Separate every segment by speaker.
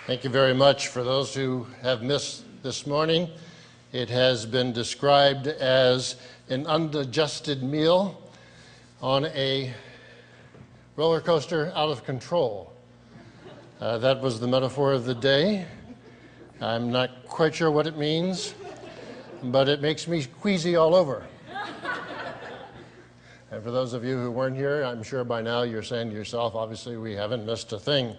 Speaker 1: Thank you very much. For those who have missed this morning, it has been described as an undigested meal on a roller coaster out of control. That was the metaphor of the day. I'm not quite sure what it means, but it makes me queasy all over. And for those of you who weren't here, I'm sure by now you're saying to yourself, obviously we haven't missed a thing.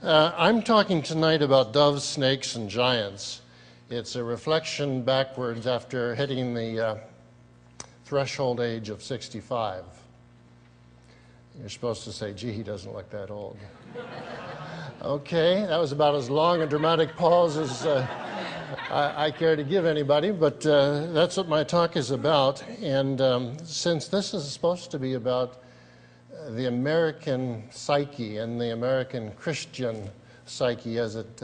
Speaker 1: I'm talking tonight about doves, snakes, and giants. It's a reflection backwards after hitting the threshold age of 65. You're supposed to say, gee, he doesn't look that old. Okay, that was about as long a dramatic pause as I care to give anybody, but that's what my talk is about. And since this is supposed to be about the American psyche and the American Christian psyche as it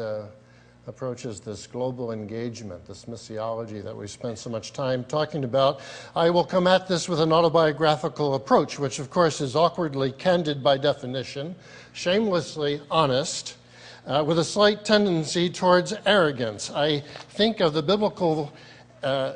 Speaker 1: approaches this global engagement, this missiology that we spent so much time talking about, I will come at this with an autobiographical approach, which of course is awkwardly candid by definition, shamelessly honest, with a slight tendency towards arrogance. I think of the biblical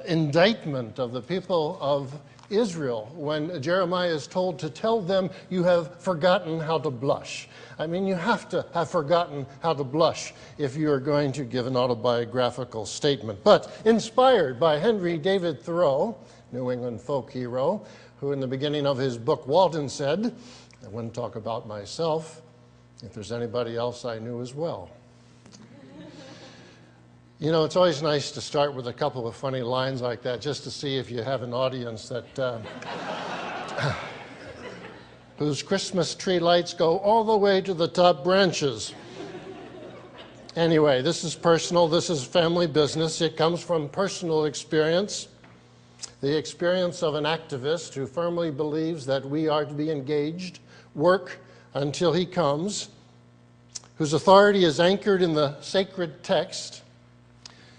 Speaker 1: indictment of the people of Israel when Jeremiah is told to tell them, you have forgotten how to blush. I mean, you have to have forgotten how to blush if you are going to give an autobiographical statement. But inspired by Henry David Thoreau, New England folk hero, who in the beginning of his book Walden said, I wouldn't talk about myself if there's anybody else I knew as well. You know, it's always nice to start with a couple of funny lines like that just to see if you have an audience that whose Christmas tree lights go all the way to the top branches. Anyway, this is personal, this is family business. It comes from personal experience, the experience of an activist who firmly believes that we are to be engaged, work until he comes, whose authority is anchored in the sacred text,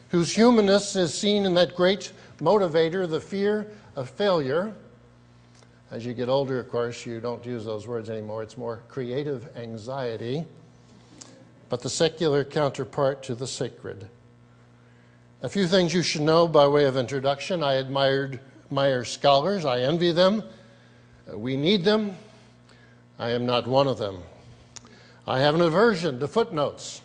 Speaker 1: whose humanness is seen in that great motivator, the fear of failure. As you get older, of course, you don't use those words anymore. It's more creative anxiety, but the secular counterpart to the sacred. A few things you should know by way of introduction. I admire scholars. I envy them. We need them. I am not one of them. I have an aversion to footnotes.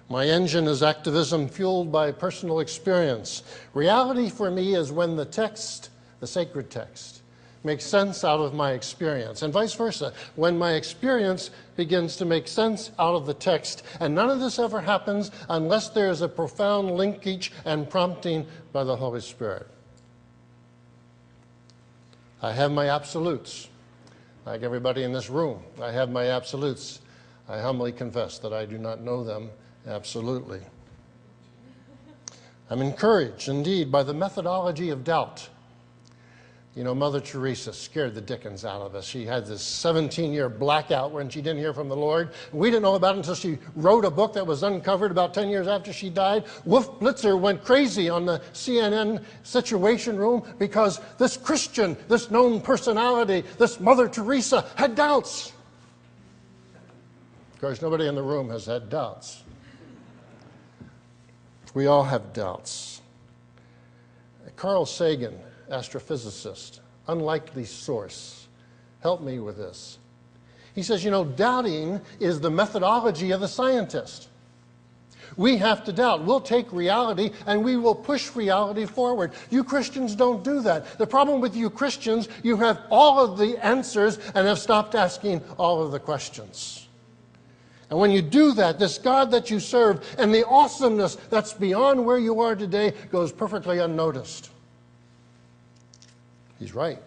Speaker 1: My engine is activism fueled by personal experience. Reality for me is when the text, the sacred text, makes sense out of my experience, and vice versa, when my experience begins to make sense out of the text. And none of this ever happens unless there is a profound linkage and prompting by the Holy Spirit. I have my absolutes. Like everybody in this room, I have my absolutes. I humbly confess that I do not know them absolutely. I'm encouraged, indeed, by the methodology of doubt. You know, Mother Teresa scared the dickens out of us. She had this 17-year blackout when she didn't hear from the Lord. We didn't know about it until she wrote a book that was uncovered about 10 years after she died. Wolf Blitzer went crazy on the CNN Situation Room because this Christian, this known personality, this Mother Teresa had doubts. Of course, nobody in the room has had doubts. We all have doubts. Carl Sagan, astrophysicist, unlikely source. Help me with this. He says, you know, doubting is the methodology of the scientist. We have to doubt. We'll take reality and we will push reality forward. You Christians don't do that. The problem with you Christians, you have all of the answers and have stopped asking all of the questions. And when you do that, this God that you serve and the awesomeness that's beyond where you are today goes perfectly unnoticed. He's right.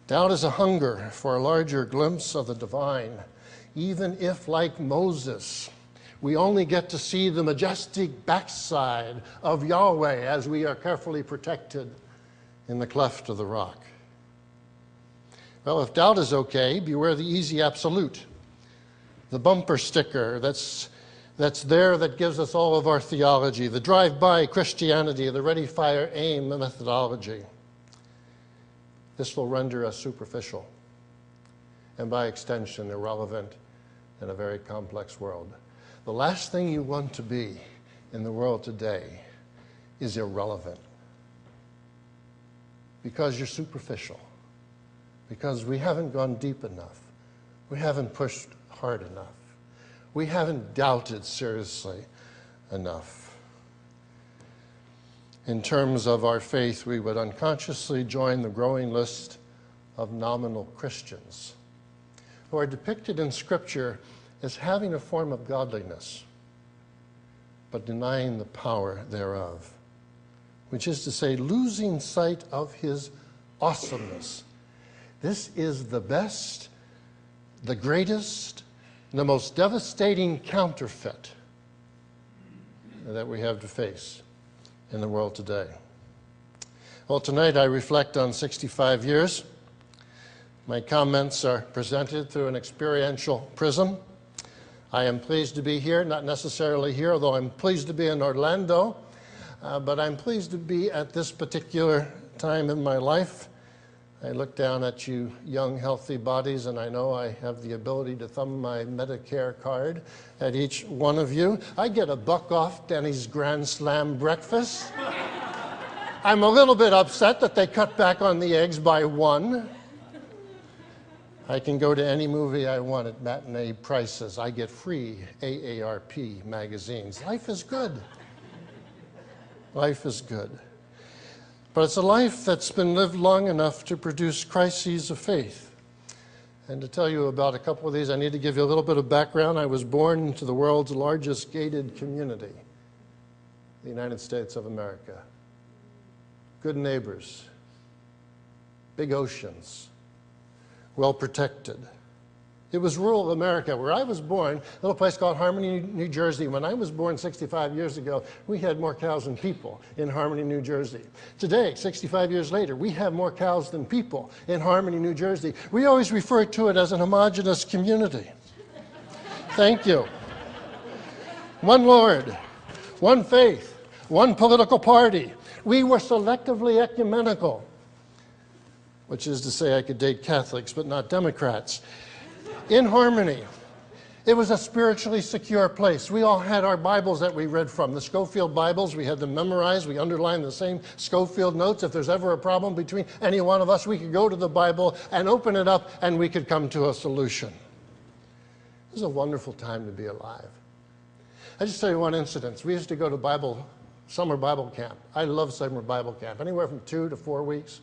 Speaker 1: Doubt is a hunger for a larger glimpse of the divine, even if, like Moses, we only get to see the majestic backside of Yahweh as we are carefully protected in the cleft of the rock. Well, if doubt is okay, beware the easy absolute, the bumper sticker that's there that gives us all of our theology, the drive-by Christianity, the ready, fire, aim methodology. This will render us superficial and by extension irrelevant in a very complex world. The last thing you want to be in the world today is irrelevant. Because you're superficial. Because we haven't gone deep enough. We haven't pushed hard enough. We haven't doubted seriously enough. In terms of our faith, we would unconsciously join the growing list of nominal Christians who are depicted in Scripture as having a form of godliness, but denying the power thereof, which is to say, losing sight of his awesomeness. This is the best, the greatest, the most devastating counterfeit that we have to face in the world today. Well, tonight I reflect on 65 years. My comments are presented through an experiential prism. I am pleased to be here, not necessarily here, although I'm pleased to be in Orlando, but I'm pleased to be at this particular time in my life. I look down at you young, healthy bodies, and I know I have the ability to thumb my Medicare card at each one of you. I get $1 off Denny's Grand Slam breakfast. I'm a little bit upset that they cut back on the eggs by 1. I can go to any movie I want at matinee prices. I get free AARP magazines. Life is good. Life is good. But it's a life that's been lived long enough to produce crises of faith. And to tell you about a couple of these, I need to give you a little bit of background. I was born into the world's largest gated community, the United States of America. Good neighbors, big oceans, well protected. It was rural America. Where I was born, a little place called Harmony, New Jersey. When I was born 65 years ago, we had more cows than people in Harmony, New Jersey. Today, 65 years later, we have more cows than people in Harmony, New Jersey. We always refer to it as an homogeneous community. Thank you. One Lord, one faith, one political party. We were selectively ecumenical, which is to say I could date Catholics but not Democrats. In harmony. It was a spiritually secure place. We all had our Bibles that we read from. The Schofield Bibles, we had them memorized. We underlined the same Schofield notes. If there's ever a problem between any one of us, we could go to the Bible and open it up and we could come to a solution. It was a wonderful time to be alive. I'll just tell you one incident. We used to go to summer Bible camp. I love summer Bible camp, anywhere from 2 to 4 weeks.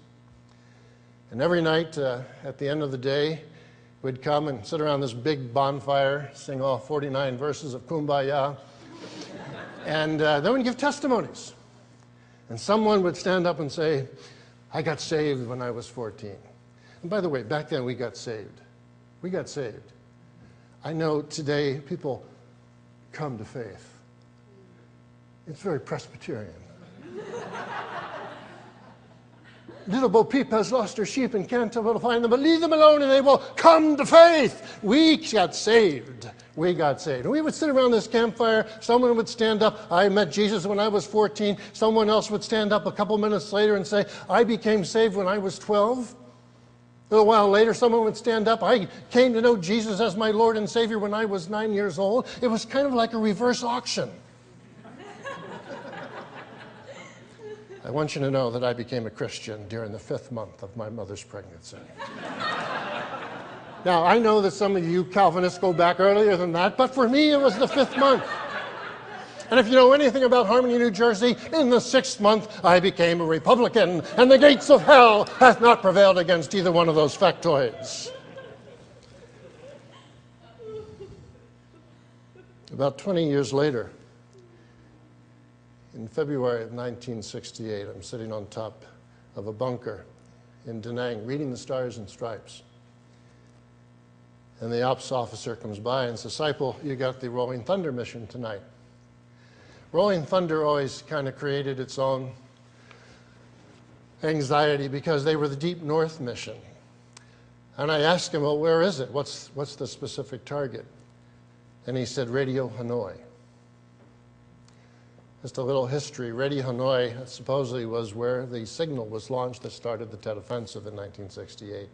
Speaker 1: And every night at the end of the day, we'd come and sit around this big bonfire, sing all 49 verses of Kumbaya, and then we'd give testimonies. And someone would stand up and say, I got saved when I was 14. And by the way, back then we got saved. We got saved. I know today people come to faith. It's very Presbyterian. Little Bo Peep has lost her sheep and can't tell where to find them, but leave them alone and they will come to faith. We got saved. We got saved. And we would sit around this campfire. Someone would stand up. I met Jesus when I was 14. Someone else would stand up a couple minutes later and say, I became saved when I was 12. A little while later, someone would stand up. I came to know Jesus as my Lord and Savior when I was 9 years old. It was kind of like a reverse auction. I want you to know that I became a Christian during the 5th month of my mother's pregnancy. Now, I know that some of you Calvinists go back earlier than that, but for me it was the 5th month. And if you know anything about Harmony, New Jersey, in the 6th month I became a Republican, and the gates of hell hath not prevailed against either one of those factoids. About 20 years later, in February of 1968, I'm sitting on top of a bunker in Da Nang, reading the Stars and Stripes. And the ops officer comes by and says, Seiple, you got the Rolling Thunder mission tonight. Rolling Thunder always kind of created its own anxiety because they were the Deep North mission. And I asked him, well, where is it? What's the specific target? And he said, Radio Hanoi. Just a little history. Radio Hanoi supposedly was where the signal was launched that started the Tet Offensive in 1968,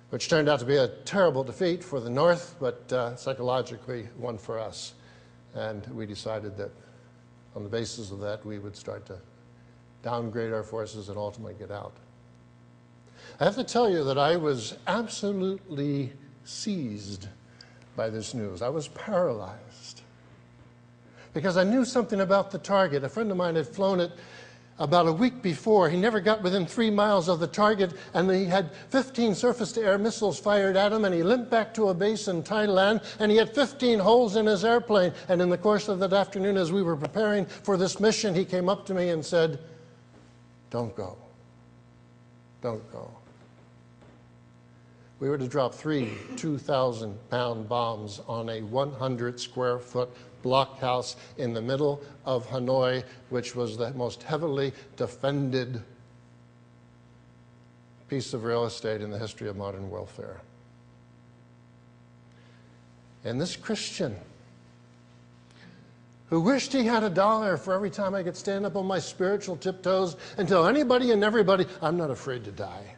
Speaker 1: which turned out to be a terrible defeat for the North, but psychologically one for us. And we decided that on the basis of that, we would start to downgrade our forces and ultimately get out. I have to tell you that I was absolutely seized by this news. I was paralyzed because I knew something about the target. A friend of mine had flown it about a week before. He never got within 3 miles of the target, and he had 15 surface-to-air missiles fired at him, and he limped back to a base in Thailand, and he had 15 holes in his airplane. And in the course of that afternoon, as we were preparing for this mission, he came up to me and said, "Don't go. Don't go." We were to drop 3 2,000-pound bombs on a 100-square-foot blockhouse in the middle of Hanoi, which was the most heavily defended piece of real estate in the history of modern warfare. And this Christian, who wished he had $1 for every time I could stand up on my spiritual tiptoes and tell anybody and everybody, I'm not afraid to die.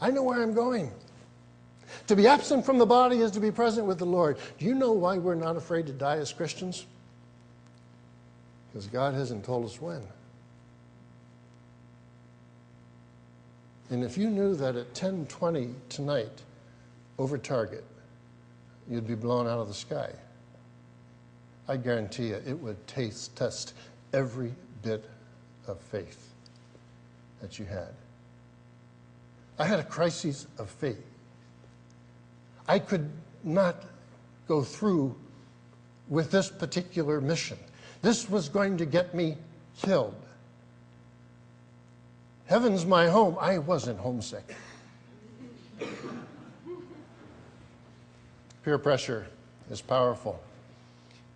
Speaker 1: I know where I'm going. To be absent from the body is to be present with the Lord. Do you know why we're not afraid to die as Christians? Because God hasn't told us when. And if you knew that at 10:20 tonight, over target, you'd be blown out of the sky, I guarantee you it would test every bit of faith that you had. I had a crisis of faith. I could not go through with this particular mission. This was going to get me killed. Heaven's my home. I wasn't homesick. Peer pressure is powerful.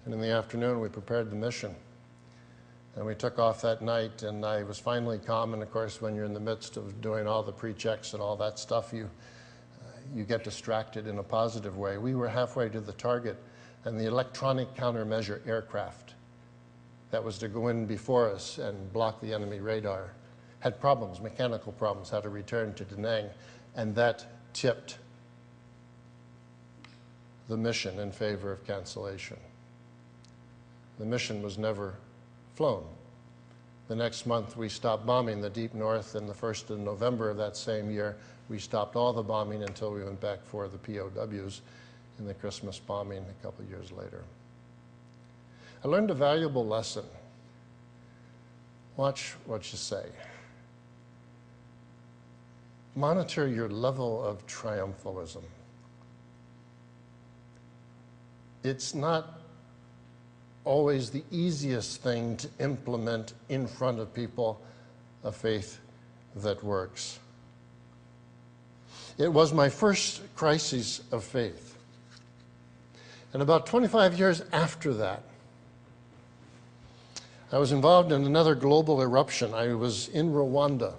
Speaker 1: And in the afternoon, we prepared the mission. And we took off that night, and I was finally calm. And of course, when you're in the midst of doing all the pre-checks and all that stuff, you get distracted in a positive way. We were halfway to the target, and the electronic countermeasure aircraft that was to go in before us and block the enemy radar had problems, mechanical problems, had to return to Da Nang, and that tipped the mission in favor of cancellation. The mission was never flown. The next month, we stopped bombing the deep north, and the 1st of November of that same year, we stopped all the bombing until we went back for the POWs in the Christmas bombing a couple years later. I learned a valuable lesson. Watch what you say. Monitor your level of triumphalism. It's not always the easiest thing to implement in front of people a faith that works. It was my first crisis of faith. And about 25 years after that, I was involved in another global eruption. I was in Rwanda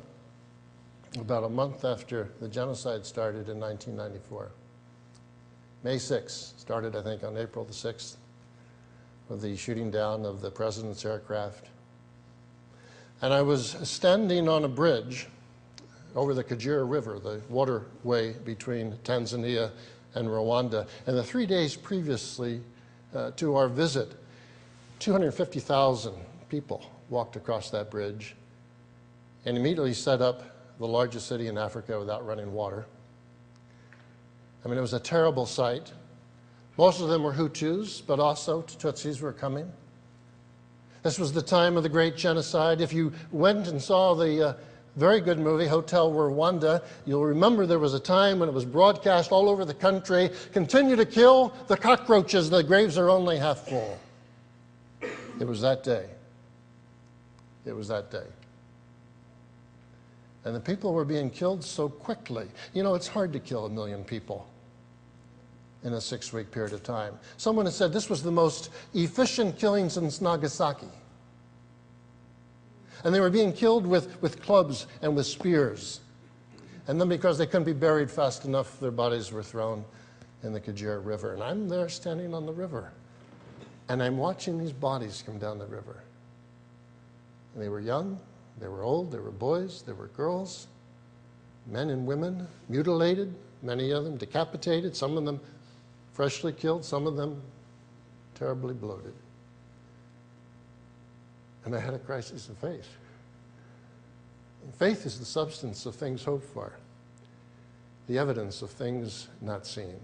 Speaker 1: about a month after the genocide started in 1994. May 6th, started I think on April the 6th, with the shooting down of the president's aircraft. And I was standing on a bridge over the Kagera River, the waterway between Tanzania and Rwanda. And the 3 days previously to our visit, 250,000 people walked across that bridge and immediately set up the largest city in Africa without running water. I mean, it was a terrible sight. Most of them were Hutus, but also Tutsis were coming. This was the time of the great genocide. If you went and saw the very good movie, Hotel Rwanda, you'll remember there was a time when it was broadcast all over the country, continue to kill the cockroaches, the graves are only half full. It was that day. It was that day. And the people were being killed so quickly. You know, it's hard to kill 1 million people in a 6-week period of time. Someone has said this was the most efficient killing since Nagasaki. And they were being killed with clubs and with spears. And then because they couldn't be buried fast enough, their bodies were thrown in the Kagera River. And I'm there standing on the river. And I'm watching these bodies come down the river. And they were young, they were old, they were boys, they were girls, men and women, mutilated, many of them decapitated, some of them freshly killed, some of them terribly bloated. And I had a crisis of faith. And faith is the substance of things hoped for, the evidence of things not seen.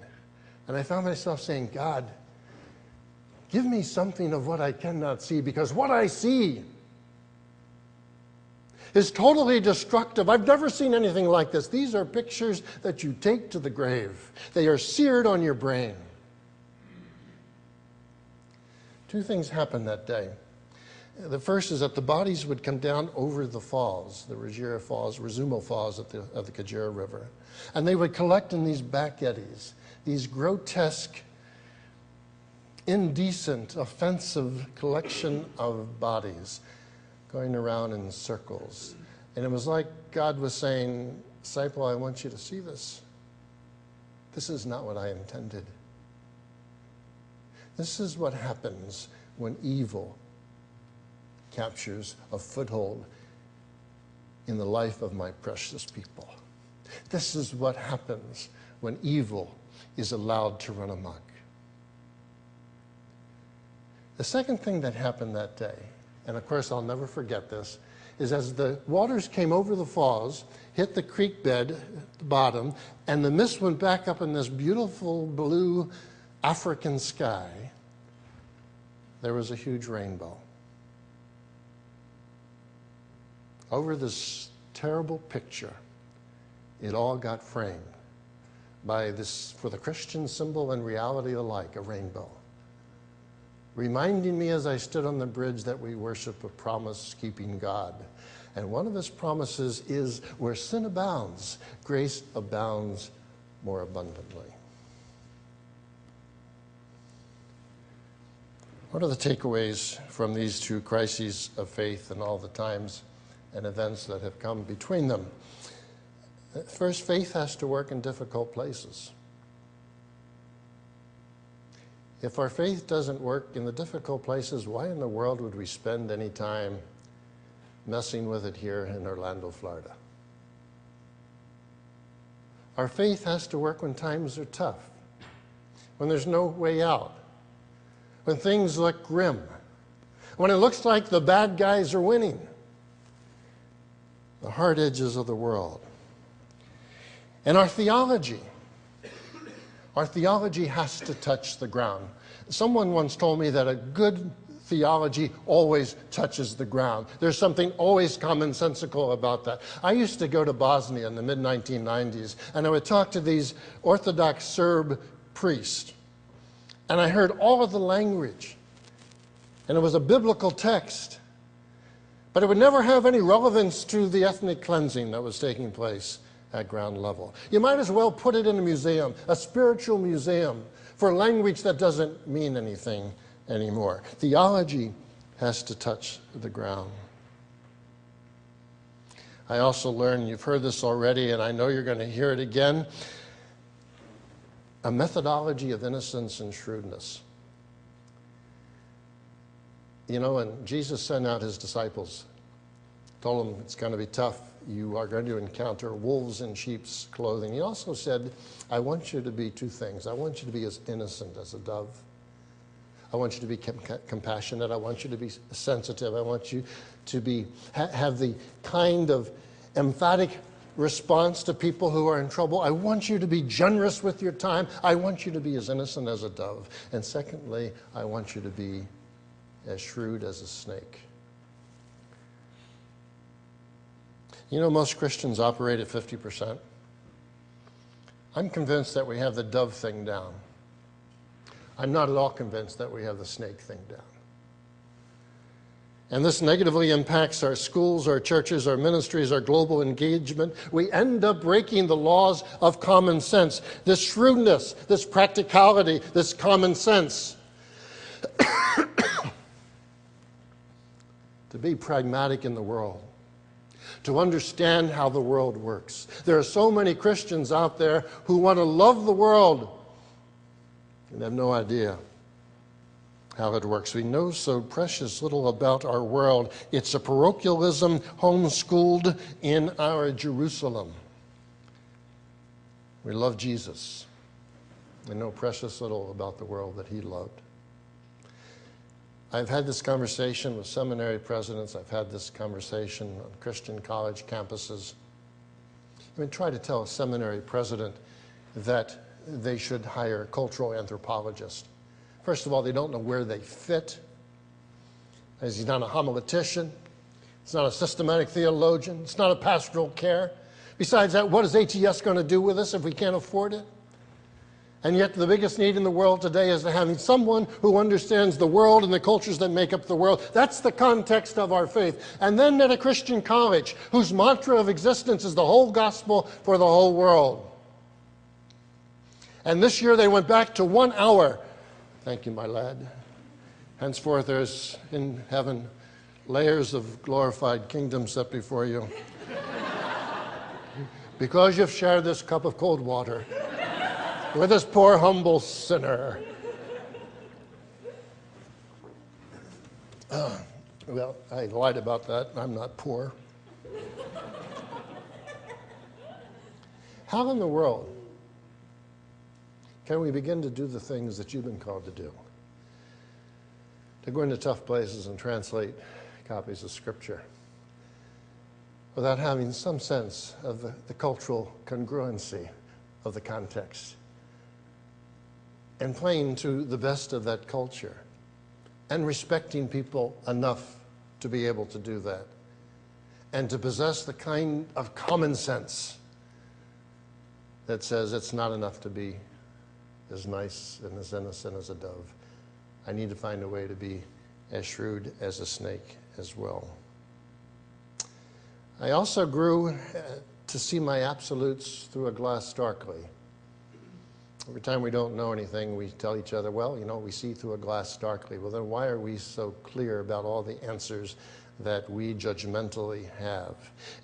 Speaker 1: And I found myself saying, God, give me something of what I cannot see, because what I see is totally destructive. I've never seen anything like this. These are pictures that you take to the grave. They are seared on your brain. Two things happened that day. The first is that the bodies would come down over the falls, the Rizzumo Falls of the Kajira River, and they would collect in these back eddies, these grotesque, indecent, offensive collection of bodies going around in circles. And it was like God was saying, Seiple, I want you to see this. This is not what I intended. This is what happens when evil captures a foothold in the life of my precious people. This is what happens when evil is allowed to run amok. The second thing that happened that day, and of course I'll never forget this, is as the waters came over the falls, hit the creek bed at the bottom, and the mist went back up in this beautiful blue African sky, there was a huge rainbow. Over this terrible picture, it all got framed by this, for the Christian symbol and reality alike, a rainbow, reminding me as I stood on the bridge that we worship a promise-keeping God. And one of his promises is, where sin abounds, grace abounds more abundantly. What are the takeaways from these two crises of faith and all the times and events that have come between them? First, faith has to work in difficult places. If our faith doesn't work in the difficult places, why in the world would we spend any time messing with it here in Orlando, Florida? Our faith has to work when times are tough, when there's no way out, when things look grim, when it looks like the bad guys are winning, the hard edges of the world. And our theology has to touch the ground. Someone once told me that a good theology always touches the ground. There's something always commonsensical about that. I used to go to Bosnia in the mid-1990s, and I would talk to these Orthodox Serb priests, and I heard all of the language, and it was a biblical text, but it would never have any relevance to the ethnic cleansing that was taking place at ground level. You might as well put it in a museum, a spiritual museum, for language that doesn't mean anything anymore. Theology has to touch the ground. I also learned, you've heard this already, and I know you're going to hear it again, a methodology of innocence and shrewdness. You know, when Jesus sent out his disciples, told them it's going to be tough, you are going to encounter wolves in sheep's clothing. He also said, I want you to be two things. I want you to be as innocent as a dove. I want you to be compassionate. I want you to be sensitive. I want you to have the kind of emphatic response to people who are in trouble. I want you to be generous with your time. I want you to be as innocent as a dove. And secondly, I want you to be as shrewd as a snake. You know, most Christians operate at 50%. I'm convinced that we have the dove thing down. I'm not at all convinced that we have the snake thing down. And this negatively impacts our schools, our churches, our ministries, our global engagement. We end up breaking the laws of common sense. This shrewdness, this practicality, this common sense. To be pragmatic in the world. To understand how the world works. There are so many Christians out there who want to love the world and have no idea how it works. We know so precious little about our world. It's a parochialism homeschooled in our Jerusalem. We love Jesus and know precious little about the world that he loved. I've had this conversation with seminary presidents. I've had this conversation on Christian college campuses. I mean, try to tell a seminary president that they should hire a cultural anthropologist. First of all, they don't know where they fit. As he's not a homiletician. He's not a systematic theologian. It's not a pastoral care. Besides that, what is ATS going to do with us if we can't afford it? And yet the biggest need in the world today is to having someone who understands the world and the cultures that make up the world. That's the context of our faith. And then at a Christian college whose mantra of existence is the whole gospel for the whole world. And this year they went back to 1 hour. Thank you, my lad. Henceforth there's in heaven layers of glorified kingdom set before you. Because you've shared this cup of cold water with this poor, humble sinner. Well, I lied about that. I'm not poor. How in the world can we begin to do the things that you've been called to do? To go into tough places and translate copies of Scripture without having some sense of the cultural congruency of the context, and playing to the best of that culture, and respecting people enough to be able to do that, and to possess the kind of common sense that says it's not enough to be as nice and as innocent as a dove. I need to find a way to be as shrewd as a snake as well. I also grew to see my absolutes through a glass darkly. Every time we don't know anything, we tell each other, well, you know, we see through a glass darkly. Well, then why are we so clear about all the answers that we judgmentally have?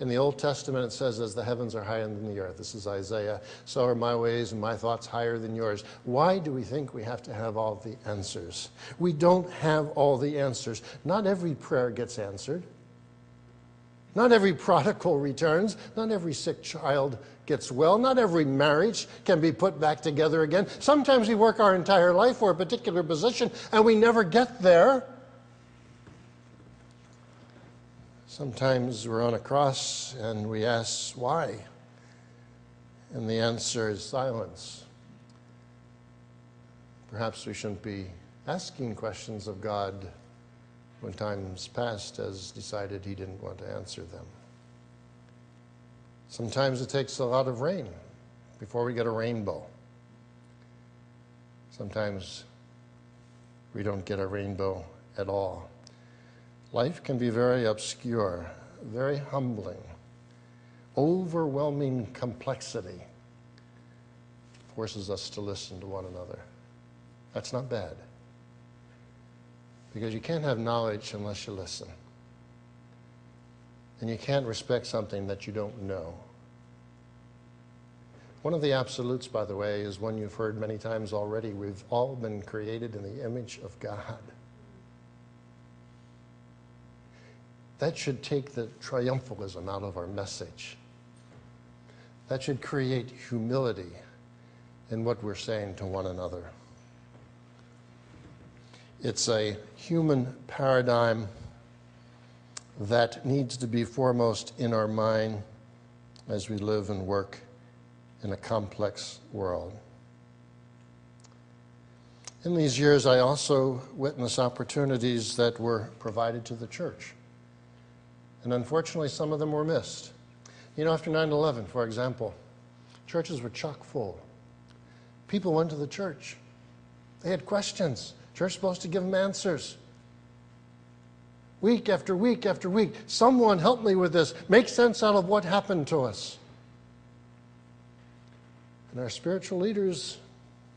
Speaker 1: In the Old Testament, it says, as the heavens are higher than the earth. This is Isaiah. So are my ways and my thoughts higher than yours. Why do we think we have to have all the answers? We don't have all the answers. Not every prayer gets answered. Not every prodigal returns. Not every sick child gets well. Not every marriage can be put back together again. Sometimes we work our entire life for a particular position and we never get there. Sometimes we're on a cross and we ask why, and the answer is silence. Perhaps we shouldn't be asking questions of God when times past has decided he didn't want to answer them. Sometimes it takes a lot of rain before we get a rainbow. Sometimes we don't get a rainbow at all. Life can be very obscure, very humbling, overwhelming complexity forces us to listen to one another. That's not bad, because you can't have knowledge unless you listen. And you can't respect something that you don't know. One of the absolutes, by the way, is one you've heard many times already. We've all been created in the image of God. That should take the triumphalism out of our message. That should create humility in what we're saying to one another. It's a human paradigm that needs to be foremost in our mind as we live and work in a complex world. In these years, I also witnessed opportunities that were provided to the church. And unfortunately, some of them were missed. You know, after 9/11, for example, churches were chock full. People went to the church. They had questions. Church supposed to give them answers. Week after week after week, someone help me with this. Make sense out of what happened to us. And our spiritual leaders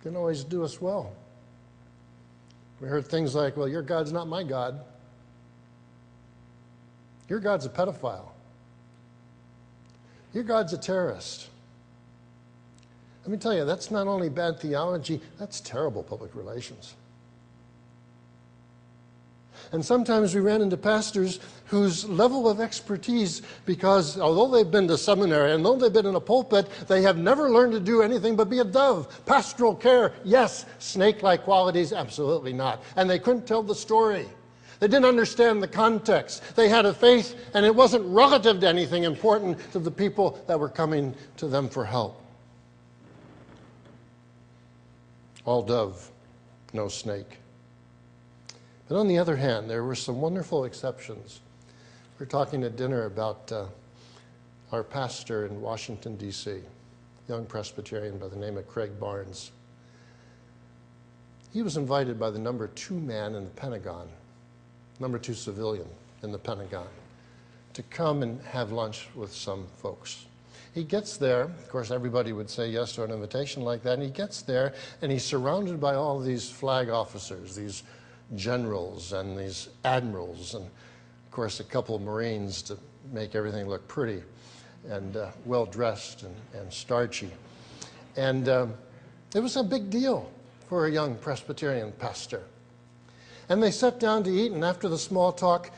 Speaker 1: didn't always do us well. We heard things like, well, your God's not my God. Your God's a pedophile. Your God's a terrorist. Let me tell you, that's not only bad theology, that's terrible public relations. And sometimes we ran into pastors whose level of expertise, because although they've been to seminary and although they've been in a pulpit, they have never learned to do anything but be a dove. Pastoral care, yes. Snake-like qualities, absolutely not. And they couldn't tell the story. They didn't understand the context. They had a faith, and it wasn't relative to anything important to the people that were coming to them for help. All dove, no snake. But on the other hand, there were some wonderful exceptions. We were talking at dinner about our pastor in Washington, D.C., young Presbyterian by the name of Craig Barnes. He was invited by the number 2 man in the Pentagon, number 2 civilian in the Pentagon, to come and have lunch with some folks. He gets there, of course everybody would say yes to an invitation like that, and he gets there and he's surrounded by all these flag officers, these generals and these admirals, and of course a couple of Marines to make everything look pretty and well-dressed and starchy. And it was a big deal for a young Presbyterian pastor. And they sat down to eat, and after the small talk,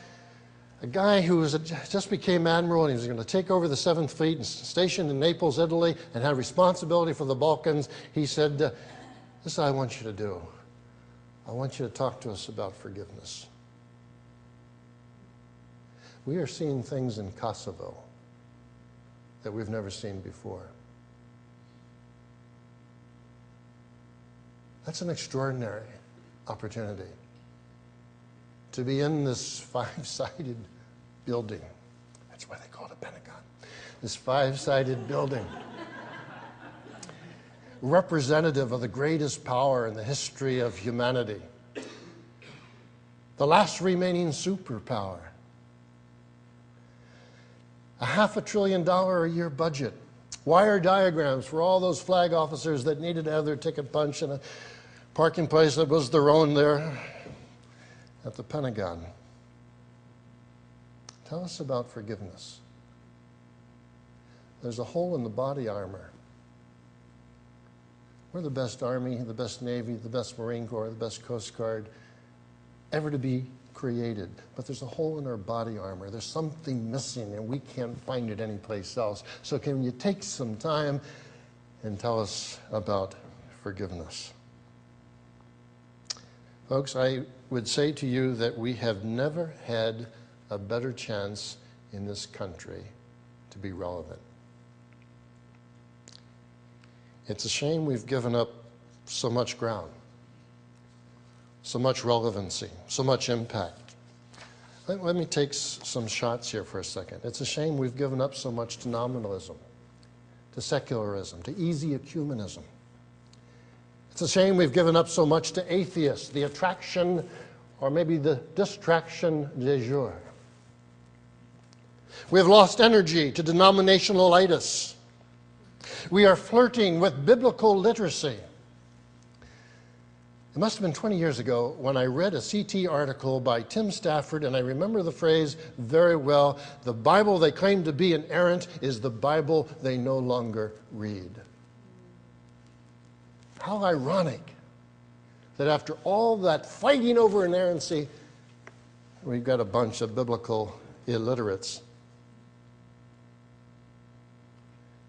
Speaker 1: a guy who just became admiral, and he was going to take over the 7th Fleet and stationed in Naples, Italy, and had responsibility for the Balkans, he said, this is what I want you to do. I want you to talk to us about forgiveness. We are seeing things in Kosovo that we've never seen before. That's an extraordinary opportunity to be in this 5-sided building. That's why they call it a Pentagon. This 5-sided building, representative of the greatest power in the history of humanity, the last remaining superpower, a $500 billion a year budget, wire diagrams for all those flag officers that needed to have their ticket punched in a parking place that was their own there at the Pentagon. Tell us about forgiveness. There's a hole in the body armor. We're the best Army, the best Navy, the best Marine Corps, the best Coast Guard ever to be created. But there's a hole in our body armor. There's something missing, and we can't find it anyplace else. So can you take some time and tell us about forgiveness? Folks, I would say to you that we have never had a better chance in this country to be relevant. It's a shame we've given up so much ground, so much relevancy, so much impact. Let me take some shots here for a second. It's a shame we've given up so much to nominalism, to secularism, to easy ecumenism. It's a shame we've given up so much to atheists, the attraction or maybe the distraction du jour. We have lost energy to denominationalitis. We are flirting with biblical literacy. It must have been 20 years ago when I read a CT article by Tim Stafford, and I remember the phrase very well, the Bible they claim to be inerrant is the Bible they no longer read. How ironic that after all that fighting over inerrancy, we've got a bunch of biblical illiterates.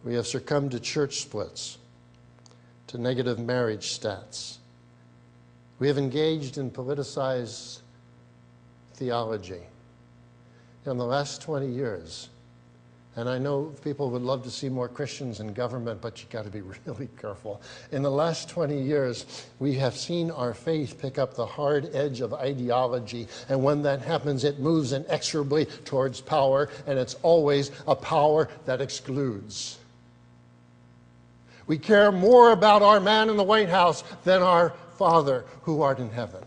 Speaker 1: We have succumbed to church splits, to negative marriage stats. We have engaged in politicized theology. In the last 20 years, and I know people would love to see more Christians in government, but you've got to be really careful. In the last 20 years, we have seen our faith pick up the hard edge of ideology, and when that happens, it moves inexorably towards power, and it's always a power that excludes. We care more about our man in the White House than our Father who art in heaven.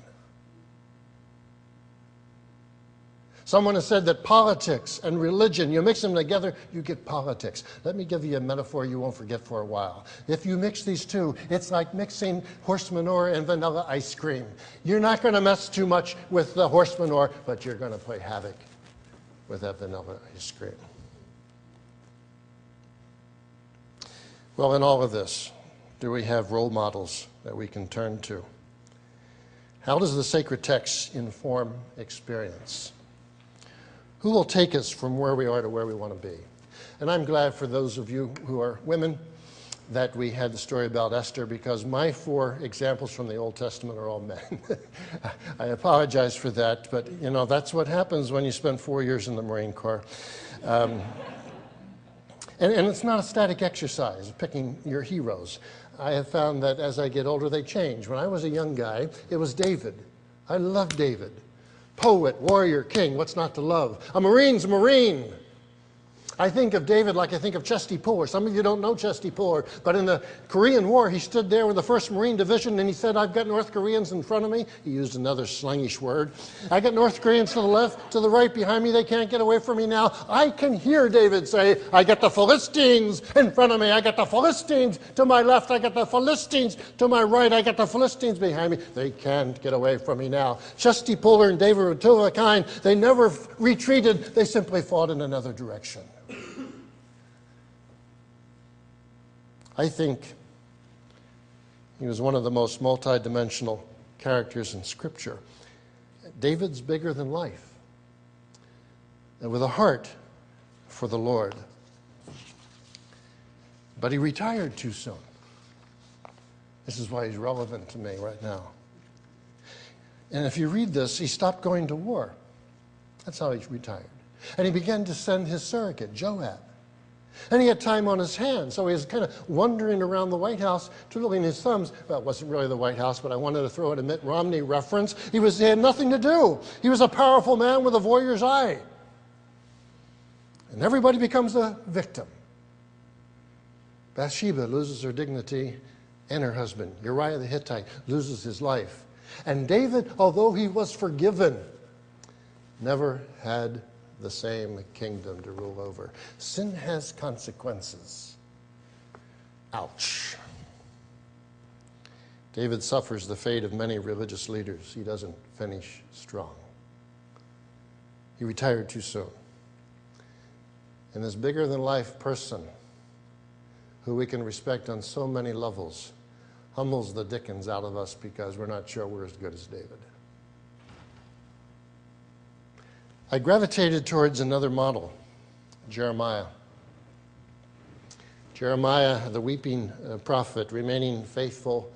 Speaker 1: Someone has said that politics and religion, you mix them together, you get politics. Let me give you a metaphor you won't forget for a while. If you mix these two, it's like mixing horse manure and vanilla ice cream. You're not going to mess too much with the horse manure, but you're going to play havoc with that vanilla ice cream. Well, in all of this, do we have role models that we can turn to? How does the sacred text inform experience? Who will take us from where we are to where we want to be? And I'm glad for those of you who are women that we had the story about Esther, because my 4 examples from the Old Testament are all men. I apologize for that, but you know, that's what happens when you spend 4 years in the Marine Corps. And it's not a static exercise, picking your heroes. I have found that as I get older, they change. When I was a young guy, it was David. I loved David. Poet, warrior, king, what's not to love? A Marine's a Marine. I think of David like I think of Chesty Puller. Some of you don't know Chesty Puller, but in the Korean War, he stood there with the 1st Marine Division and he said, I've got North Koreans in front of me. He used another slangish word. I got North Koreans to the left, to the right, behind me. They can't get away from me now. I can hear David say, I got the Philistines in front of me. I got the Philistines to my left. I got the Philistines to my right. I got the Philistines behind me. They can't get away from me now. Chesty Puller and David were two of a kind. They never retreated. They simply fought in another direction. I think he was one of the most multidimensional characters in Scripture. David's bigger than life, and with a heart for the Lord. But he retired too soon. This is why he's relevant to me right now. And if you read this, he stopped going to war. That's how he retired. And he began to send his surrogate, Joab. And he had time on his hands, so he was kind of wandering around the White House, twiddling his thumbs. Well, it wasn't really the White House, but I wanted to throw in a Mitt Romney reference. He had nothing to do. He was a powerful man with a voyeur's eye. And everybody becomes a victim. Bathsheba loses her dignity, and her husband, Uriah the Hittite, loses his life. And David, although he was forgiven, never had the same kingdom to rule over. Sin has consequences. Ouch. David suffers the fate of many religious leaders. He doesn't finish strong. He retired too soon. And this bigger-than-life person, who we can respect on so many levels, humbles the dickens out of us because we're not sure we're as good as David. I gravitated towards another model, Jeremiah. Jeremiah, the weeping prophet, remaining faithful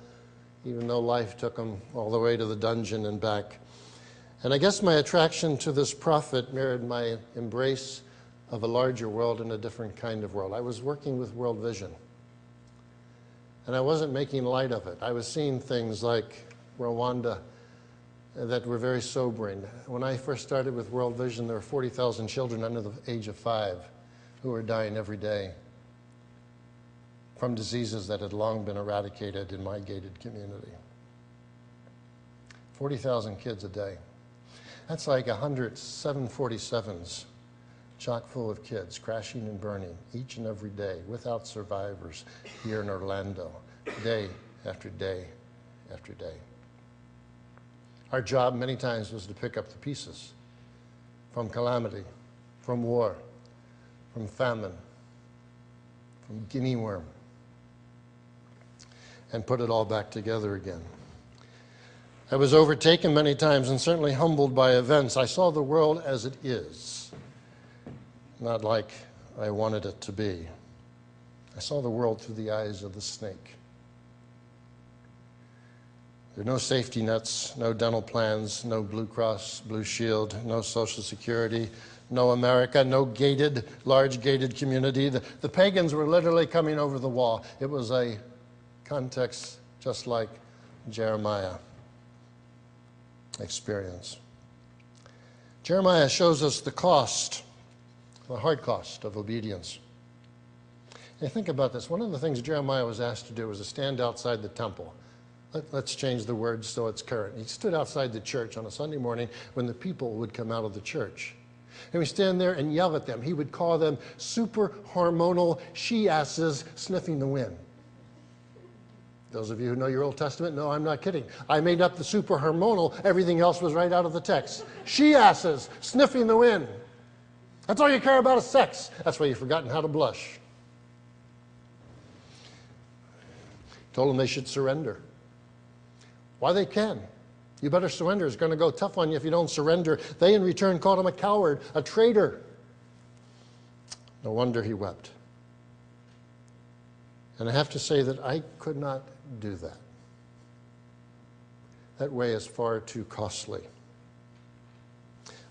Speaker 1: even though life took him all the way to the dungeon and back. And I guess my attraction to this prophet mirrored my embrace of a larger world and a different kind of world. I was working with world vision, and I wasn't making light of it. I was seeing things like Rwanda that were very sobering. When I first started with World Vision, there were 40,000 children under the age of 5 who were dying every day from diseases that had long been eradicated in my gated community. 40,000 kids a day. That's like 100 747s chock full of kids crashing and burning each and every day without survivors here in Orlando, day after day after day. Our job many times was to pick up the pieces from calamity, from war, from famine, from guinea worm, and put it all back together again. I was overtaken many times and certainly humbled by events. I saw the world as it is, not like I wanted it to be. I saw the world through the eyes of the snake. There are no safety nets, no dental plans, no Blue Cross, Blue Shield, no Social Security, no America, no gated, large gated community. The pagans were literally coming over the wall. It was a context just like Jeremiah experience. Jeremiah shows us the cost, the hard cost of obedience. And think about this. One of the things Jeremiah was asked to do was to stand outside the temple. Let's change the words so it's current. He stood outside the church on a Sunday morning when the people would come out of the church. And he would stand there and yell at them. He would call them super hormonal she-asses sniffing the wind. Those of you who know your Old Testament know I'm not kidding. I made up the super hormonal. Everything else was right out of the text. She-asses sniffing the wind. That's all you care about is sex. That's why you've forgotten how to blush. Told them they should surrender. Why they can. You better surrender. It's going to go tough on you if you don't surrender. They in return called him a coward, a traitor. No wonder he wept. And I have to say that I could not do that. That way is far too costly.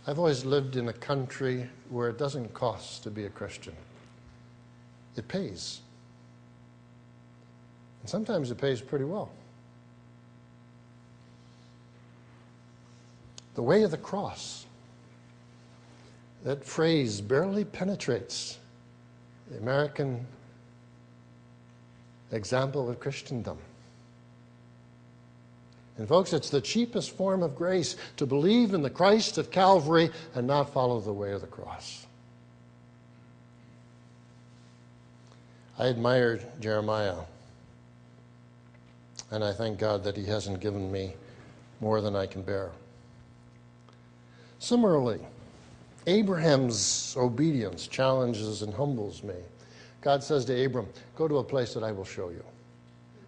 Speaker 1: I've always lived in a country where it doesn't cost to be a Christian. It pays. And sometimes it pays pretty well. The way of the cross. That phrase barely penetrates the American example of Christendom. And folks, it's the cheapest form of grace to believe in the Christ of Calvary and not follow the way of the cross. I admired Jeremiah, and I thank God that he hasn't given me more than I can bear. Similarly, Abraham's obedience challenges and humbles me. God says to Abram, go to a place that I will show you.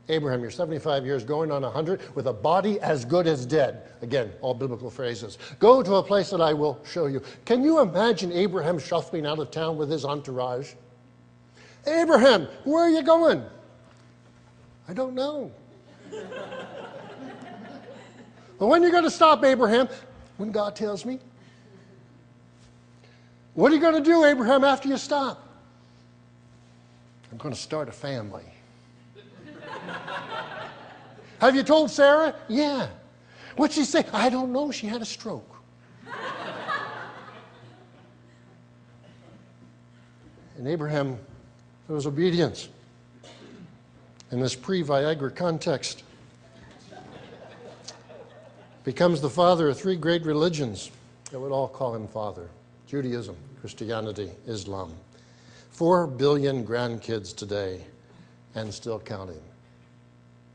Speaker 1: Abraham, you're 75 years, going on 100, with a body as good as dead. Again, all biblical phrases. Go to a place that I will show you. Can you imagine Abraham shuffling out of town with his entourage? Abraham, where are you going? I don't know. Well, when are you going to stop, Abraham? When God tells me. What are you going to do, Abraham, after you stop? I'm going to start a family. Have you told Sarah? Yeah. What'd she say? I don't know. She had a stroke. And Abraham, there was obedience in this pre-Viagra context. Becomes the father of three great religions that would all call him father. Judaism, Christianity, Islam. 4 billion grandkids today and still counting.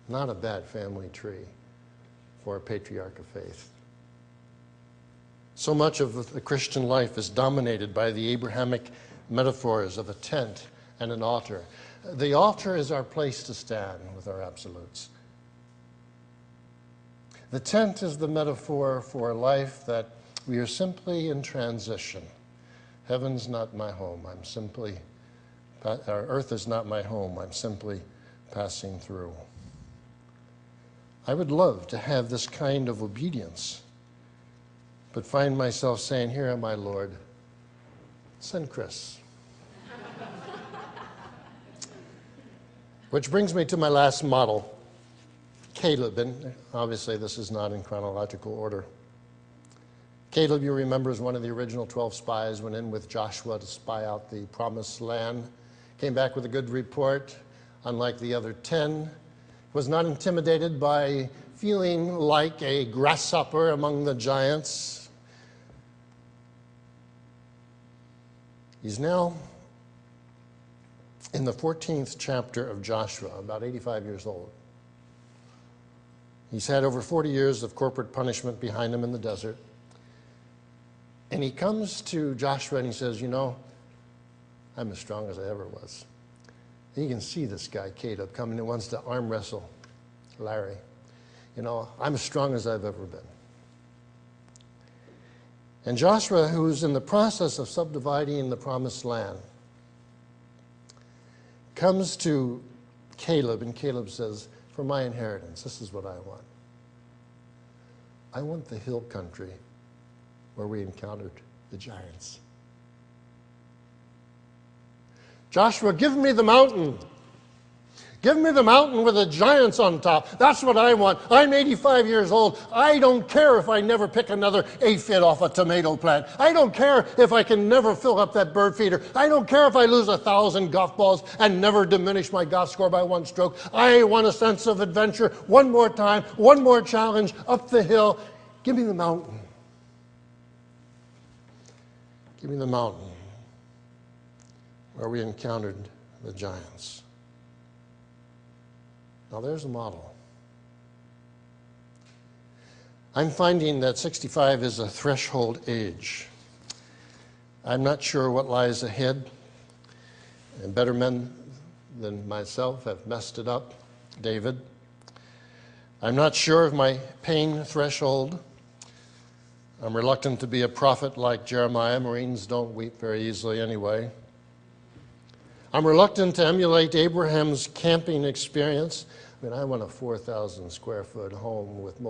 Speaker 1: Not a bad family tree for a patriarch of faith. So much of the Christian life is dominated by the Abrahamic metaphors of a tent and an altar. The altar is our place to stand with our absolutes. The tent is the metaphor for a life that we are simply in transition. Heaven's not my home. Earth is not my home. I'm simply passing through. I would love to have this kind of obedience, but find myself saying, here am I, Lord. Send Chris. Which brings me to my last model, Caleb. And obviously this is not in chronological order. Caleb, you remember, is one of the original 12 spies, went in with Joshua to spy out the promised land. Came back with a good report, unlike the other 10. Was not intimidated by feeling like a grasshopper among the giants. He's now in the 14th chapter of Joshua, about 85 years old. He's had over 40 years of corporate punishment behind him in the desert. And he comes to Joshua and he says, you know, I'm as strong as I ever was. And you can see this guy, Caleb, coming and wants to arm wrestle Larry. You know, I'm as strong as I've ever been. And Joshua, who's in the process of subdividing the promised land, comes to Caleb, and Caleb says, for my inheritance, this is what I want. I want the hill country where we encountered the giants. Joshua, give me the mountain. Give me the mountain with the giants on top. That's what I want. I'm 85 years old. I don't care if I never pick another aphid off a tomato plant. I don't care if I can never fill up that bird feeder. I don't care if I lose 1,000 golf balls and never diminish my golf score by 1 stroke. I want a sense of adventure. One more time, one more challenge up the hill. Give me the mountain. Give me the mountain where we encountered the giants. Now there's a model. I'm finding that 65 is a threshold age. I'm not sure what lies ahead, and better men than myself have messed it up. David. I'm not sure of my pain threshold. I'm reluctant to be a prophet like Jeremiah. Marines don't weep very easily anyway. I'm reluctant to emulate Abraham's camping experience. I mean, I want a 4,000 square foot home with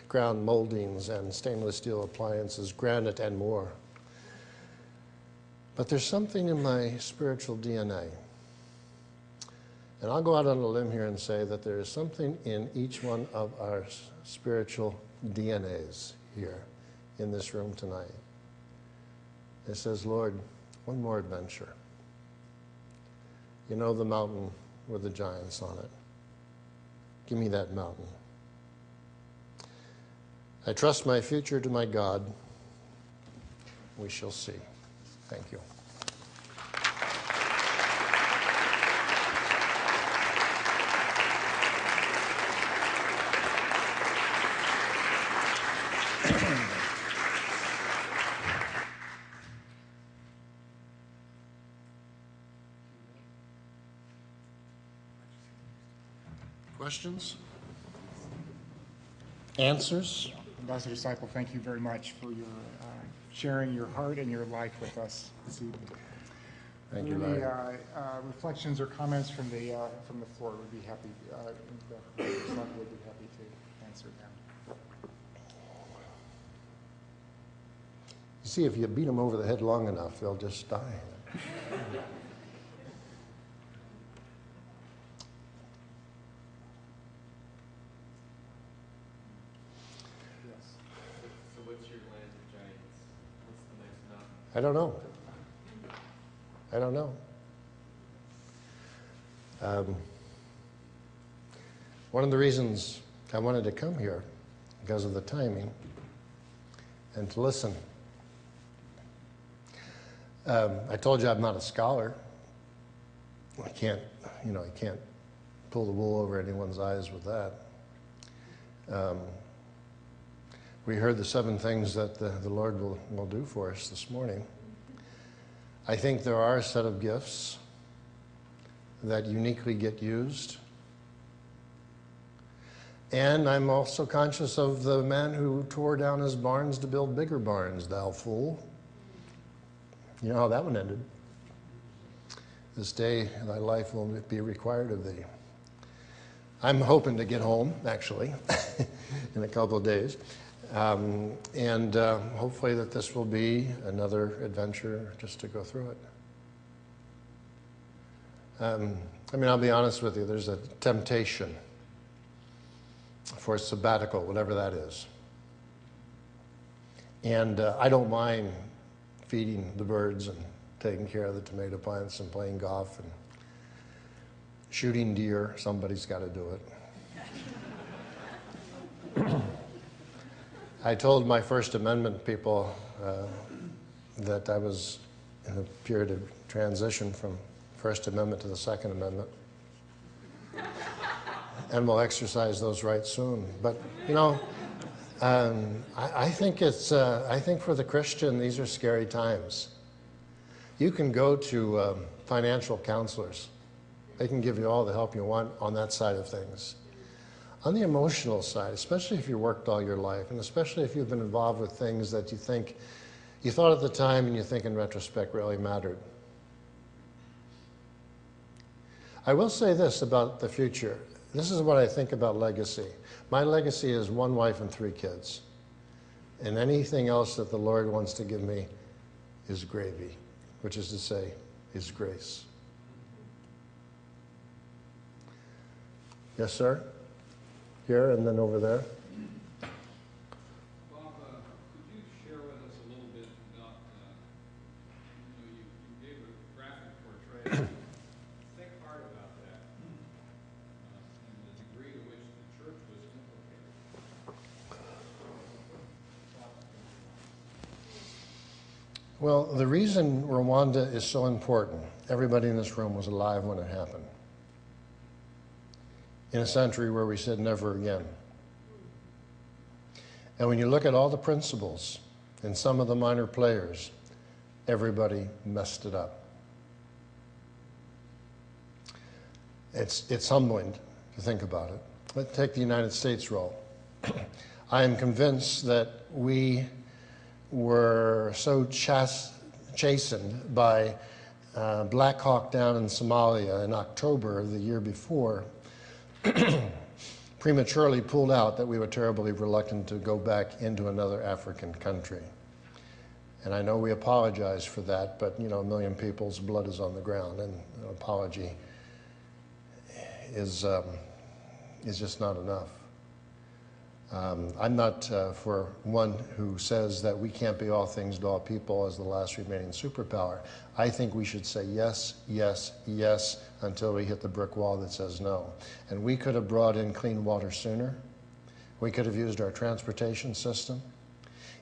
Speaker 1: ground moldings and stainless steel appliances, granite and more. But there's something in my spiritual DNA. And I'll go out on a limb here and say that there is something in each one of our spiritual DNAs here in this room tonight. It says, Lord, one more adventure. You know the mountain with the giants on it. Give me that mountain. I trust my future to my God. We shall see. Thank you. Questions? Answers?
Speaker 2: Ambassador Seiple, thank you very much for your sharing your heart and your life with us this evening.
Speaker 1: Thank you,
Speaker 2: Any
Speaker 1: Larry.
Speaker 2: reflections or comments from the floor? We'd be happy. Would be happy to answer them.
Speaker 1: You see, if you beat them over the head long enough, they'll just die. I don't know. I don't know. One of the reasons I wanted to come here, because of the timing, and to listen. I told you I'm not a scholar. I can't pull the wool over anyone's eyes with that. We heard the 7 things that the Lord will do for us this morning. I think there are a set of gifts that uniquely get used. And I'm also conscious of the man who tore down his barns to build bigger barns, thou fool. You know how that one ended. This day thy life will be required of thee. I'm hoping to get home, actually, in a couple of days. Hopefully that this will be another adventure just to go through it. I'll be honest with you, there's a temptation for a sabbatical, whatever that is. And I don't mind feeding the birds and taking care of the tomato plants and playing golf and shooting deer. Somebody's got to do it. I told my First Amendment people that I was in a period of transition from First Amendment to the Second Amendment. And we'll exercise those rights soon. But, I think for the Christian, these are scary times. You can go to financial counselors. They can give you all the help you want on that side of things. On the emotional side, especially if you worked all your life, and especially if you've been involved with things that you thought at the time and you think in retrospect really mattered. I will say this about the future. This is what I think about legacy. My legacy is 1 wife and 3 kids. And anything else that the Lord wants to give me is gravy, which is to say, His grace. Yes, sir? Here and then over there.
Speaker 3: Bob, could you share with us a little bit about, you gave a graphic portrayal, think hard about that, and the degree to which the church was implicated.
Speaker 1: Well, the reason Rwanda is so important, everybody in this room was alive when it happened. In a century where we said never again. And when you look at all the principles and some of the minor players, everybody messed it up. It's humbling to think about it. Let's take the United States role. I am convinced that we were so chastened by Black Hawk down in Somalia in October of the year before prematurely pulled out that we were terribly reluctant to go back into another African country. And I know we apologize for that, but a million people's blood is on the ground, and an apology is just not enough. I'm not for one who says that we can't be all things to all people as the last remaining superpower. I think we should say yes, yes, yes until we hit the brick wall that says no. And we could have brought in clean water sooner. We could have used our transportation system.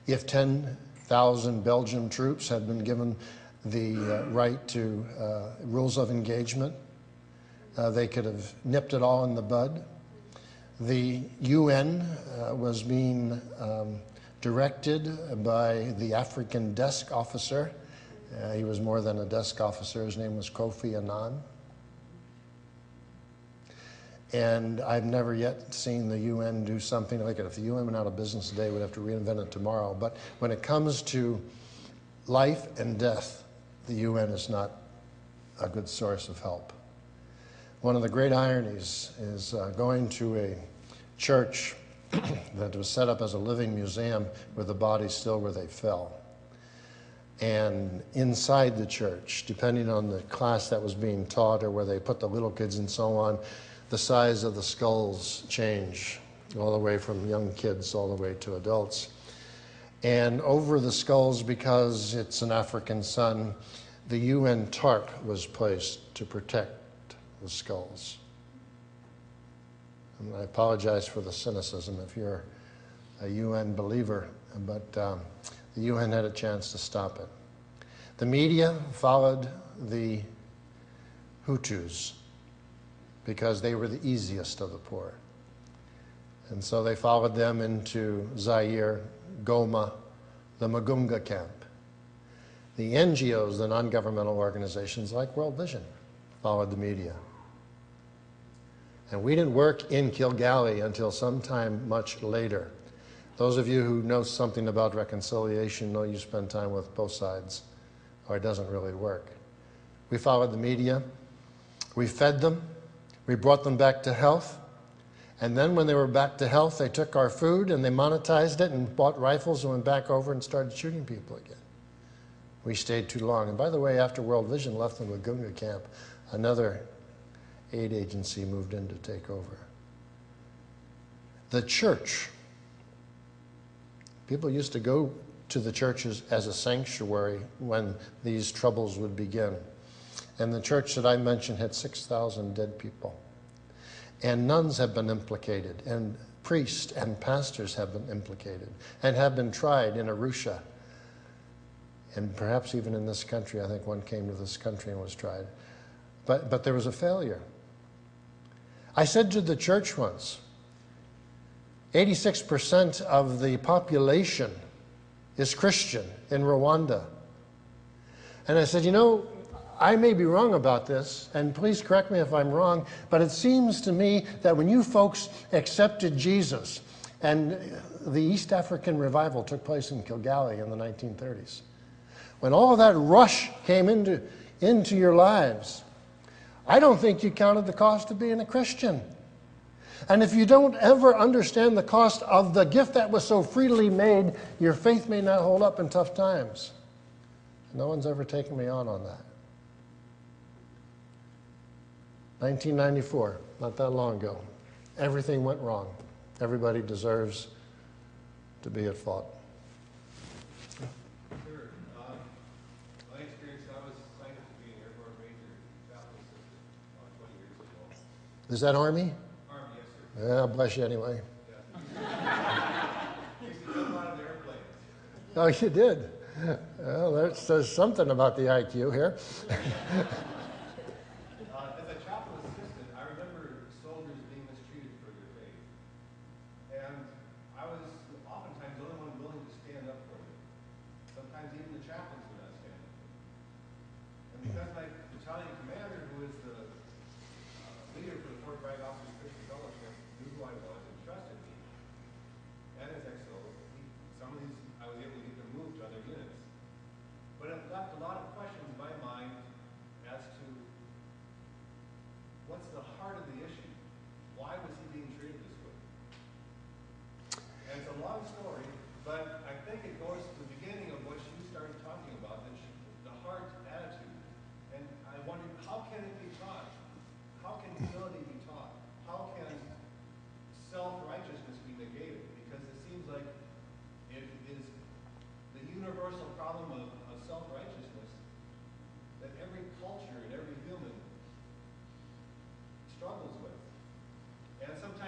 Speaker 1: If 10,000 Belgian troops had been given the right to rules of engagement, they could have nipped it all in the bud. The UN was being directed by the African desk officer. He was more than a desk officer. His name was Kofi Annan. And I've never yet seen the UN do something like it. If the UN went out of business today, we'd have to reinvent it tomorrow. But when it comes to life and death, the UN is not a good source of help. One of the great ironies is going to a church that was set up as a living museum with the bodies still where they fell. And inside the church, depending on the class that was being taught or where they put the little kids and so on, the size of the skulls change all the way from young kids all the way to adults. And over the skulls, because it's an African sun, the UN tarp was placed to protect the skulls. And I apologize for the cynicism if you're a UN believer, but the UN had a chance to stop it. The media followed the Hutus because they were the easiest of the poor. And so they followed them into Zaire, Goma, the Magunga camp. The NGOs, the non-governmental organizations like World Vision, followed the media. And we didn't work in Kilgallee until sometime much later. Those of you who know something about reconciliation know you spend time with both sides, or it doesn't really work. We followed the media. We fed them. We brought them back to health. And then when they were back to health, they took our food and they monetized it and bought rifles and went back over and started shooting people again. We stayed too long. And by the way, after World Vision left the Magunga camp, another aid agency moved in to take over. The church. People used to go to the churches as a sanctuary when these troubles would begin. And the church that I mentioned had 6,000 dead people. And nuns have been implicated, and priests and pastors have been implicated, and have been tried in Arusha. And perhaps even in this country. I think one came to this country and was tried. But there was a failure. I said to the church once, 86% of the population is Christian in Rwanda. And I said, I may be wrong about this, and please correct me if I'm wrong, but it seems to me that when you folks accepted Jesus, and the East African revival took place in Kilgallee in the 1930s, when all of that rush came into your lives, I don't think you counted the cost of being a Christian. And if you don't ever understand the cost of the gift that was so freely made, your faith may not hold up in tough times. No one's ever taken me on that. 1994, not that long ago. Everything went wrong. Everybody deserves to be at fault.
Speaker 3: Sure. My experience, I was signed up to be an airborne ranger chaplain assistant about 20 years ago.
Speaker 1: Is that Army?
Speaker 3: Army, yes, sir.
Speaker 1: Yeah, bless you anyway.
Speaker 3: Yeah. Used to jump out of the airplanes.
Speaker 1: Oh, you did? Well, that says something about the IQ here.
Speaker 3: As a chaplain assistant, I remember soldiers being mistreated for their faith. And I was oftentimes the only one willing to stand up for them. Sometimes even the chaplains would not stand up for them. And because my battalion commander, who is the leader for the Fort Bragg Officers Christian Fellowship, knew who I was and trusted me, and as XO, some of these I was able to get them moved to other units. But it left a lot of questions in my mind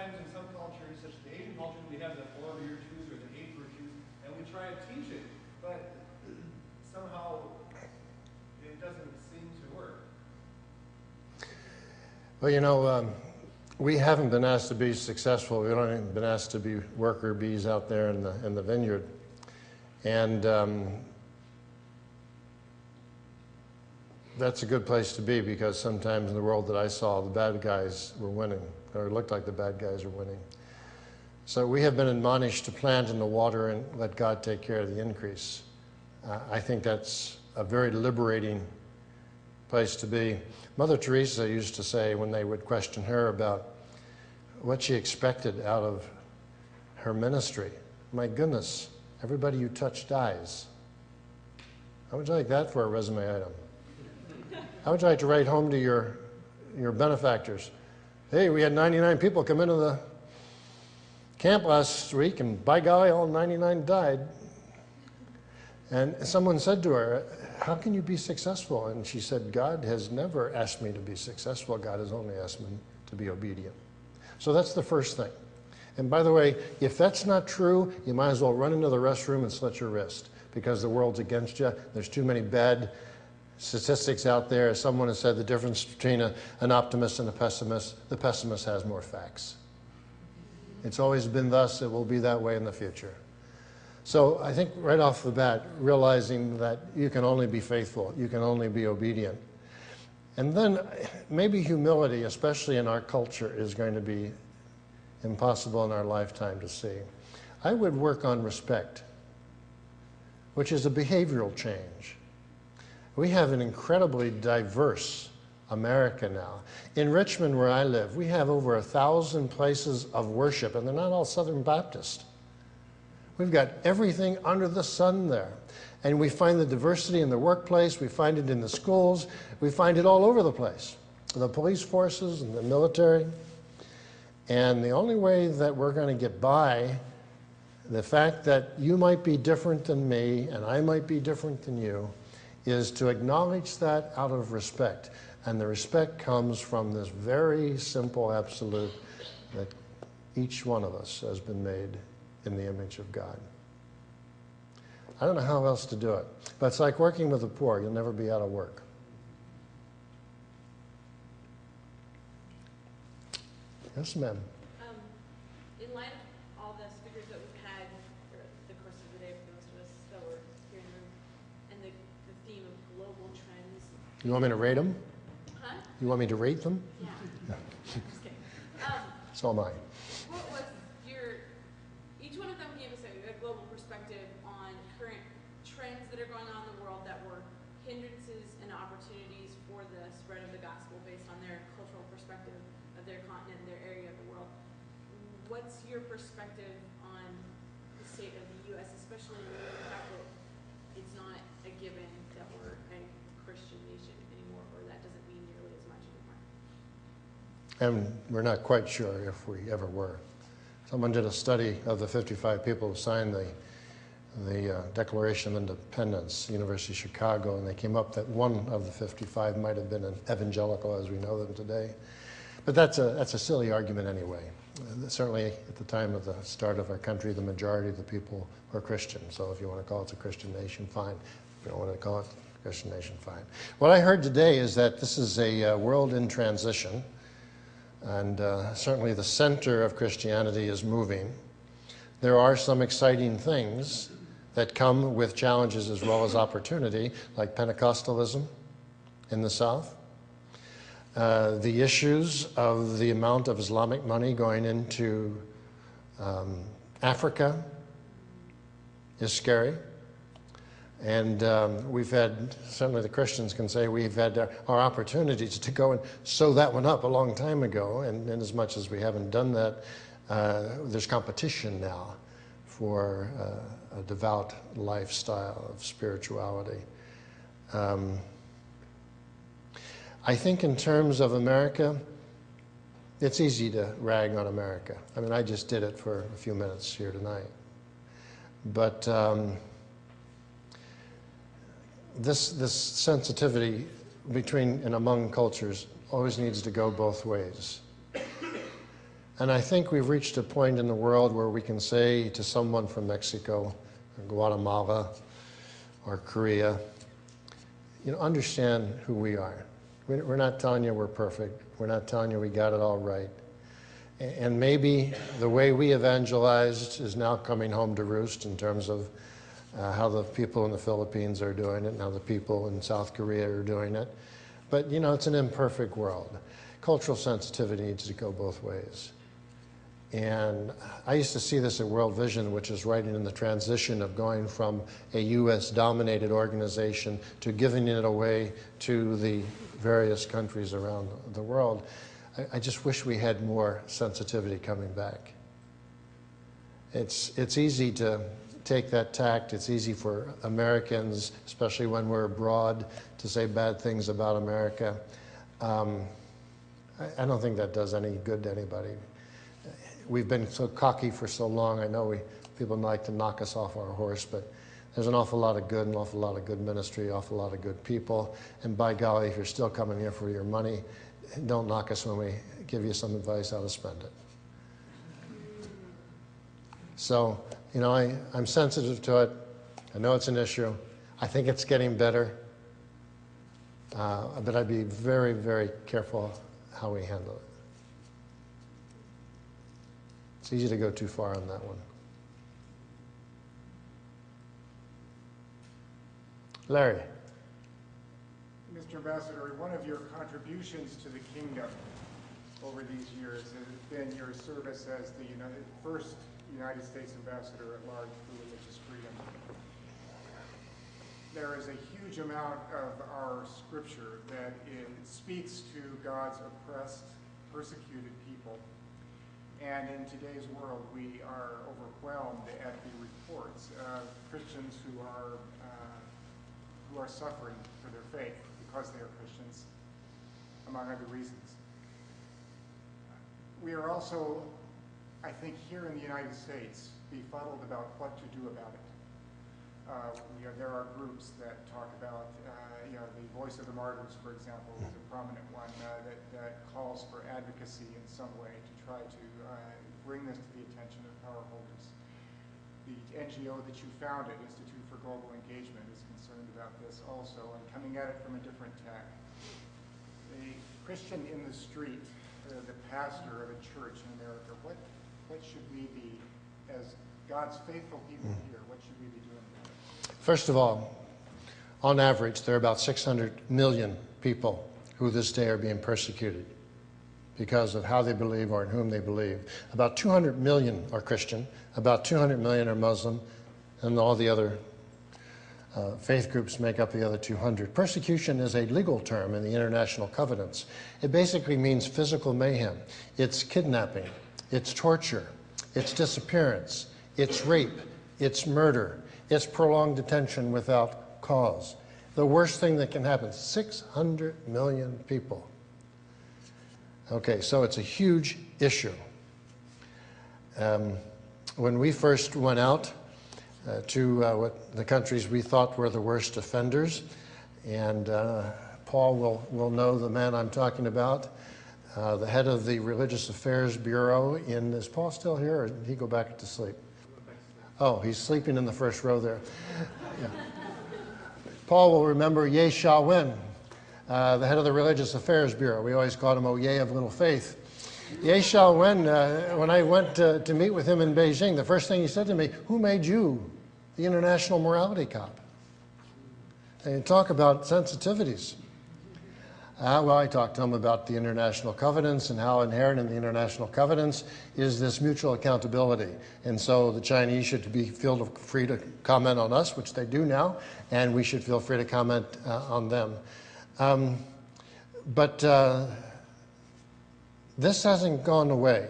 Speaker 4: times in some cultures, such as the Asian culture, we have the 4 virtues or the 8 virtues, and we try to teach it, but somehow it doesn't seem to work.
Speaker 1: Well, you know, we haven't been asked to be successful. We've only been asked to be worker bees out there in the vineyard. And that's a good place to be, because sometimes in the world that I saw, the bad guys were winning, or it looked like the bad guys were winning. So we have been admonished to plant in the water and let God take care of the increase. I think that's a very liberating place to be. Mother Teresa used to say, when they would question her about what she expected out of her ministry, my goodness, everybody you touch dies. How would you like that for a resume item? How would you like to write home to your benefactors? Hey, we had 99 people come into the camp last week, and by golly, all 99 died. And someone said to her, how can you be successful? And she said, God has never asked me to be successful. God has only asked me to be obedient. So that's the first thing. And by the way, if that's not true, you might as well run into the restroom and slit your wrist, because the world's against you. There's too many bad statistics out there. As someone has said, the difference between an optimist and a pessimist, the pessimist has more facts. It's always been thus. It will be that way in the future. So I think right off the bat, realizing that you can only be faithful, you can only be obedient. And then maybe humility, especially in our culture, is going to be impossible in our lifetime to see. I would work on respect, which is a behavioral change. We have an incredibly diverse America now. In Richmond, where I live, we have over 1,000 places of worship, and they're not all Southern Baptist. We've got everything under the sun there. And we find the diversity in the workplace, we find it in the schools, we find it all over the place. The police forces and the military. And the only way that we're going to get by the fact that you might be different than me and I might be different than you is to acknowledge that out of respect. And the respect comes from this very simple absolute that each one of us has been made in the image of God. I don't know how else to do it, but it's like working with the poor. You'll never be out of work. Yes, ma'am.
Speaker 5: In light of all the speakers that we've had for the course of the day, for most of us that were here in the room, and the theme of global trends.
Speaker 1: You want me to rate them?
Speaker 5: Huh?
Speaker 1: You want me to rate them?
Speaker 5: Yeah. Just kidding.
Speaker 1: So am I.
Speaker 5: What was each one of them gave us a global perspective on current trends that are going on in the world that were hindrances and opportunities for the spread of the gospel based on their cultural perspective of their continent, their area of the world. What's your perspective on the state of the U.S., especially in the fact that it's not a given that we're a Christian nation anymore, or that doesn't mean nearly as much anymore?
Speaker 1: And we're not quite sure if we ever were. Someone did a study of the 55 people who signed the Declaration of Independence, University of Chicago, and they came up that one of the 55 might have been an evangelical as we know them today. But that's a silly argument anyway. Certainly at the time of the start of our country, the majority of the people were Christian. So if you want to call it a Christian nation, fine. If you don't want to call it a Christian nation, fine. What I heard today is that this is a world in transition. And certainly the center of Christianity is moving. There are some exciting things that come with challenges as well as opportunity, like Pentecostalism in the South. The issues of the amount of Islamic money going into Africa is scary. And we've had, certainly the Christians can say, we've had our opportunities to go and sew that one up a long time ago. And as much as we haven't done that, there's competition now for a devout lifestyle of spirituality. I think in terms of America, it's easy to rag on America. I mean, I just did it for a few minutes here tonight. But this sensitivity between and among cultures always needs to go both ways. And I think we've reached a point in the world where we can say to someone from Mexico or Guatemala or Korea, you know, understand who we are. We're not telling you we're perfect. We're not telling you we got it all right. And maybe the way we evangelized is now coming home to roost in terms of how the people in the Philippines are doing it and how the people in South Korea are doing it. But, you know, it's an imperfect world. Cultural sensitivity needs to go both ways. And I used to see this at World Vision, which is right in the transition of going from a U.S.-dominated organization to giving it away to the various countries around the world. I just wish we had more sensitivity coming back. It's easy to take that tact. It's easy for Americans, especially when we're abroad, to say bad things about America. I don't think that does any good to anybody. We've been so cocky for so long. I know people like to knock us off our horse, but there's an awful lot of good, an awful lot of good ministry, an awful lot of good people. And by golly, if you're still coming here for your money, don't knock us when we give you some advice how to spend it. So, you know, I'm sensitive to it. I know it's an issue. I think it's getting better. But I'd be very, very careful how we handle it. It's easy to go too far on that one. Larry.
Speaker 2: Mr. Ambassador, one of your contributions to the kingdom over these years has been your service as the first United States Ambassador at large for religious freedom. There is a huge amount of our scripture that it speaks to God's oppressed, persecuted people. And in today's world, we are overwhelmed at the reports of Christians who are suffering for their faith because they are Christians, among other reasons. We are also, I think, here in the United States, befuddled about what to do about it. There are groups that talk about, the Voice of the Martyrs, for example, is a prominent one that calls for advocacy in some way to try to bring this to the attention of power holders. The NGO that you founded, Institute for Global Engagement, is concerned about this also and coming at it from a different tack. The Christian in the street, the pastor of a church in America, what should we be, as God's faithful people here, what should we be doing about it?
Speaker 1: First of all, on average, there are about 600 million people who this day are being persecuted because of how they believe or in whom they believe. About 200 million are Christian, about 200 million are Muslim, and all the other faith groups make up the other 200. Persecution is a legal term in the international covenants. It basically means physical mayhem. It's kidnapping, it's torture, it's disappearance, it's rape, it's murder, it's prolonged detention without cause. The worst thing that can happen, 600 million people. Okay, so it's a huge issue. When we first went out to what the countries we thought were the worst offenders, and Paul will know the man I'm talking about, the head of the Religious Affairs Bureau is Paul still here, or did he go back to sleep? Oh, he's sleeping in the first row there. Yeah. Paul will remember Ye Sha Wen, the head of the Religious Affairs Bureau. We always called him Ye of Little Faith. Ye Sha Wen, when I went to meet with him in Beijing, the first thing he said to me, "Who made you the international morality cop?" And talk about sensitivities. Well, I talked to him about the international covenants and how inherent in the international covenants is this mutual accountability. And so the Chinese should feel free to comment on us, which they do now, and we should feel free to comment on them. But this hasn't gone away.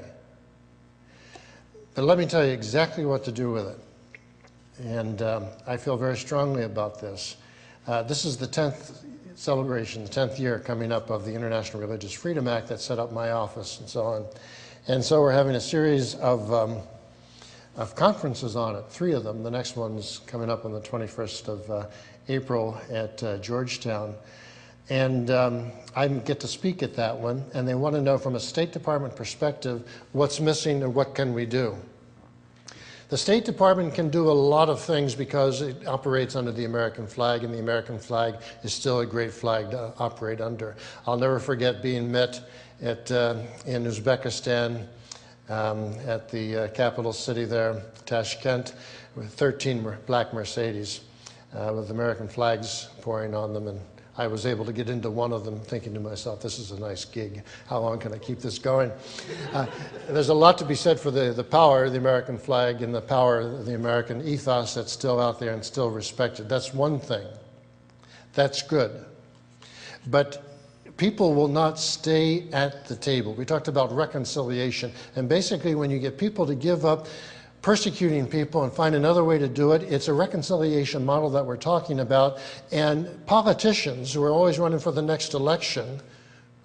Speaker 1: But let me tell you exactly what to do with it. And I feel very strongly about this. This is the 10th celebration, the 10th year coming up of the International Religious Freedom Act that set up my office and so on. And so we're having a series of conferences on it, 3 of them. The next one's coming up on the 21st of April at Georgetown. And I get to speak at that one, and they want to know from a State Department perspective what's missing and what can we do. The State Department can do a lot of things because it operates under the American flag, and the American flag is still a great flag to operate under. I'll never forget being met in Uzbekistan at the capital city there, Tashkent, with 13 black Mercedes with American flags pouring on them. And I was able to get into one of them thinking to myself, this is a nice gig. How long can I keep this going? There's a lot to be said for the power of the American flag and the power of the American ethos that's still out there and still respected. That's one thing. That's good. But people will not stay at the table. We talked about reconciliation. And basically when you get people to give up persecuting people and find another way to do it, it's a reconciliation model that we're talking about. And politicians who are always running for the next election,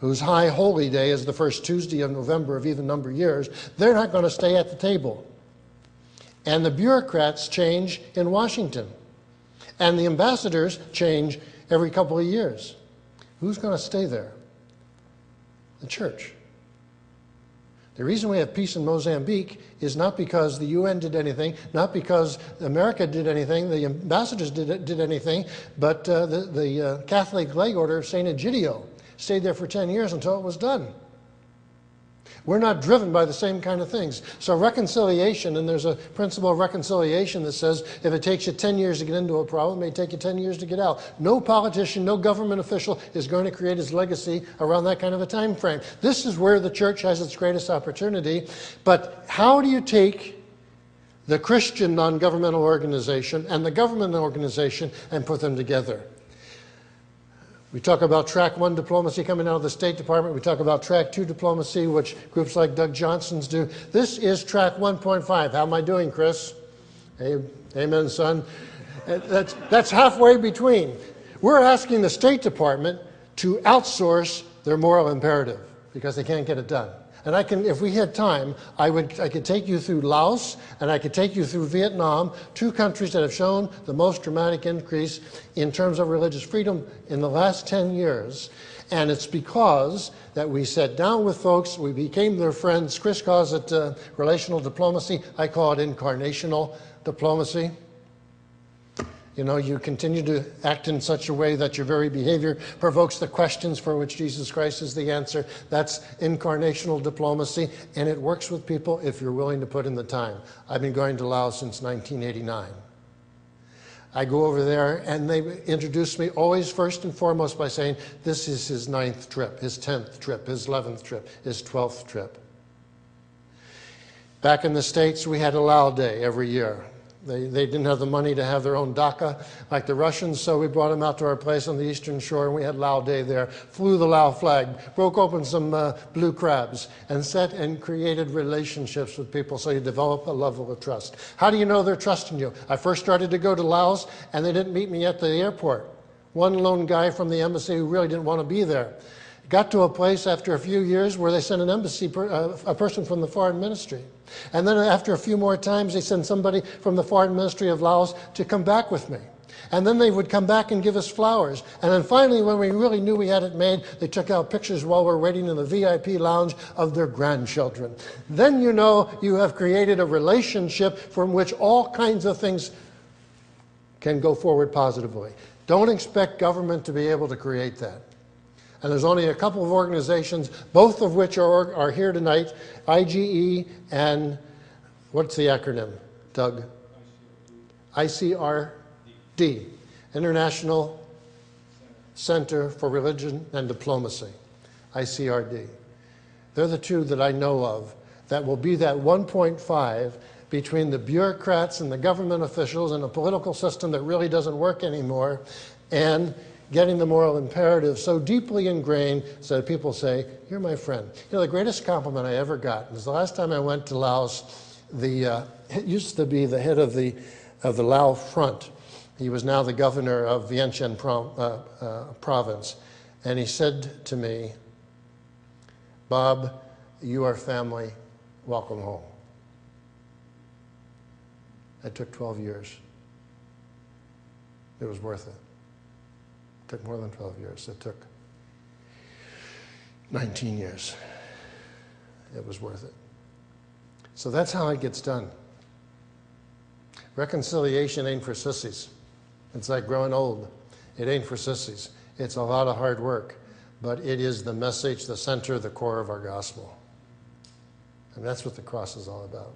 Speaker 1: whose high holy day is the first Tuesday of November of even number of years, they're not going to stay at the table. And the bureaucrats change in Washington. And the ambassadors change every couple of years. Who's going to stay there? The church. The reason we have peace in Mozambique is not because the UN did anything, not because America did anything, the ambassadors did anything, but the Catholic leg order of St. Egidio stayed there for 10 years until it was done. We're not driven by the same kind of things. So reconciliation, and there's a principle of reconciliation that says if it takes you 10 years to get into a problem, it may take you 10 years to get out. No politician, no government official is going to create his legacy around that kind of a time frame. This is where the church has its greatest opportunity. But how do you take the Christian non-governmental organization and the government organization and put them together? We talk about track 1 diplomacy coming out of the State Department. We talk about track 2 diplomacy, which groups like Doug Johnson's do. This is track 1.5. How am I doing, Chris? Hey, amen, son. That's halfway between. We're asking the State Department to outsource their moral imperative because they can't get it done. And I can, if we had time, I could take you through Laos and I could take you through Vietnam, 2 countries that have shown the most dramatic increase in terms of religious freedom in the last 10 years. And it's because that we sat down with folks, we became their friends. Chris calls it relational diplomacy. I call it incarnational diplomacy. You know, you continue to act in such a way that your very behavior provokes the questions for which Jesus Christ is the answer. That's incarnational diplomacy, and it works with people if you're willing to put in the time. I've been going to Laos since 1989. I go over there, and they introduce me always first and foremost by saying, this is his 9th trip, his 10th trip, his 11th trip, his 12th trip. Back in the States, we had a Lao Day every year. They didn't have the money to have their own dacha like the Russians, so we brought them out to our place on the Eastern Shore, and we had Lao Day there. Flew the Lao flag, broke open some blue crabs, and set and created relationships with people so you develop a level of trust. How do you know they're trusting you? I first started to go to Laos, and they didn't meet me at the airport. One lone guy from the embassy who really didn't want to be there. Got to a place after a few years where they sent an embassy, a person from the foreign ministry. And then after a few more times, they sent somebody from the foreign ministry of Laos to come back with me. And then they would come back and give us flowers. And then finally, when we really knew we had it made, they took out pictures while we're waiting in the VIP lounge of their grandchildren. Then you know you have created a relationship from which all kinds of things can go forward positively. Don't expect government to be able to create that. And there's only a couple of organizations, both of which are here tonight, IGE and, what's the acronym, Doug? ICRD, International Center for Religion and Diplomacy, ICRD. They're the 2 that I know of that will be that 1.5 between the bureaucrats and the government officials and a political system that really doesn't work anymore, and getting the moral imperative so deeply ingrained so that people say, you're my friend. You know, the greatest compliment I ever got was the last time I went to Laos, it used to be the head of the Lao Front. He was now the governor of Vientiane province. And he said to me, Bob, you are family, welcome home. That took 12 years. It was worth it. took more than 12 years. It took 19 years. It was worth it. So that's how it gets done. Reconciliation ain't for sissies. It's like growing old. It ain't for sissies. It's a lot of hard work, but it is the message, the center, the core of our gospel. And that's what the cross is all about.